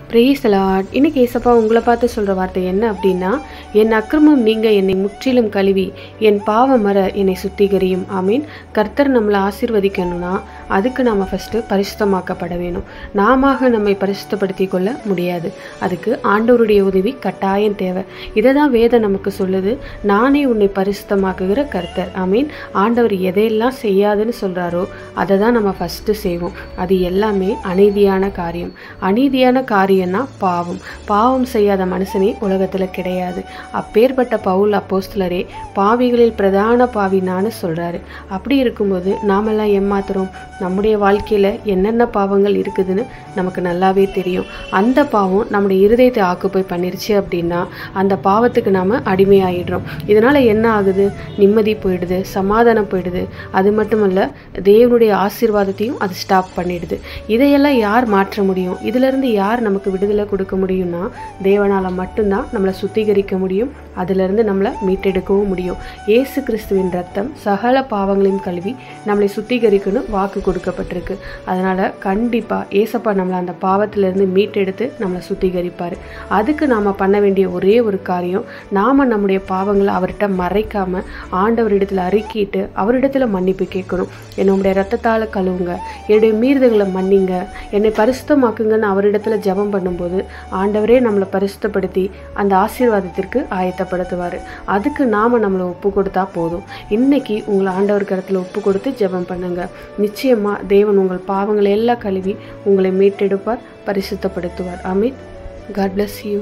Praise the Lord. இன்னைக்கு ஏசப்பா உங்களை பார்த்து சொல்கிற வார்த்தை என்ன அப்படின்னா, என் அக்கிரமம் நீங்க என்னை முற்றிலும் கழுவி என் பாவம் மற என்னை சுத்திகரியும். ஆமீன். கர்த்தர் நம்மளை ஆசீர்வதிக்கணும்னா அதுக்கு நாம் ஃபஸ்ட்டு பரிசுத்தமாக்கப்பட வேணும். நாம நம்மை பரிசுத்தப்படுத்தி கொள்ள முடியாது. அதுக்கு ஆண்டவருடைய உதவி கட்டாயம் தேவை. இதை தான் வேதம் நமக்கு சொல்லுது, நானே உன்னை பரிசுத்தமாக்குகிற கர்த்தர். ஆமீன். ஆண்டவர் எதையெல்லாம் செய்யாதுன்னு சொல்கிறாரோ அதை தான் நம்ம ஃபஸ்ட்டு செய்வோம். அது எல்லாமே அநீதியான காரியம். அநீதியான காரியம்னா பாவம் செய்யாத மனுஷனே உலகத்தில் கிடையாது. அப்பேற்பட்ட பவுல் அப்போஸ்தலரே பாவிகளில் பிரதான பாவி நான் சொல்கிறாரு. அப்படி இருக்கும்போது நாமெல்லாம் ஏமாத்துறோம். நம்முடைய வாழ்க்கையில் என்னென்ன பாவங்கள் இருக்குதுன்னு நமக்கு நல்லாவே தெரியும். அந்த பாவம் நம்முடைய இருதயத்தை ஆக்குப்பை பண்ணிருச்சு அப்படின்னா அந்த பாவத்துக்கு நாம் அடிமையாயிடுறோம். இதனால் என்ன ஆகுது? நிம்மதி போயிடுது, சமாதானம் போயிடுது. அது மட்டுமல்ல, தேவனுடைய ஆசீர்வாதத்தையும் அது ஸ்டாப் பண்ணிடுது. இதையெல்லாம் யார் மாற்ற முடியும்? இதிலிருந்து யார் நமக்கு விடுதலை கொடுக்க முடியும்னா தேவனால் மட்டும்தான் நம்மளை சுத்திகரிக்க முடியும். அதிலிருந்து நம்மளை மீட்டெடுக்கவும் முடியும். இயேசு கிறிஸ்துவின் ரத்தம் சகல பாவங்களையும் கழுவி நம்மளை சுத்திகரிக்கணும் வாக்கு கொடுக்கப்பட்டிருக்கு. அதனால் கண்டிப்பாக ஏசப்பா நம்மளை அந்த பாவத்திலிருந்து மீட்டெடுத்து நம்மளை சுத்திகரிப்பார். அதுக்கு நாம் பண்ண வேண்டிய ஒரே ஒரு காரியம், நாம் நம்முடைய பாவங்களை அவர்கிட்ட மறைக்காமல் ஆண்டவரிடத்தில் அறிக்கிட்டு அவரிடத்தில் மன்னிப்பு கேட்கணும். என்னுடைய ரத்தத்தால் கழுவுங்க, என்னுடைய மீறுதல்களை மன்னிங்க, என்னை பரிசுத்தமாக்குங்கன்னு அவரிடத்தில் ஜெபம் பண்ணும்போது ஆண்டவரே நம்மளை பரிசுத்தப்படுத்தி அந்த ஆசீர்வாதத்திற்கு ஆயத்தப்படுத்துவார். அதுக்கு நாம் நம்மளை ஒப்பு கொடுத்தா போதும். இன்னைக்கு உங்களை ஆண்டவர் கரத்தில் ஒப்பு கொடுத்து ஜெபம் பண்ணுங்க. நிச்சயமாக தேவன் உங்கள் பாவங்களை எல்லாம் கழுவி உங்களை மீட்டெடுப்பார், பரிசுத்தப்படுத்துவார். ஆமீன். God bless you.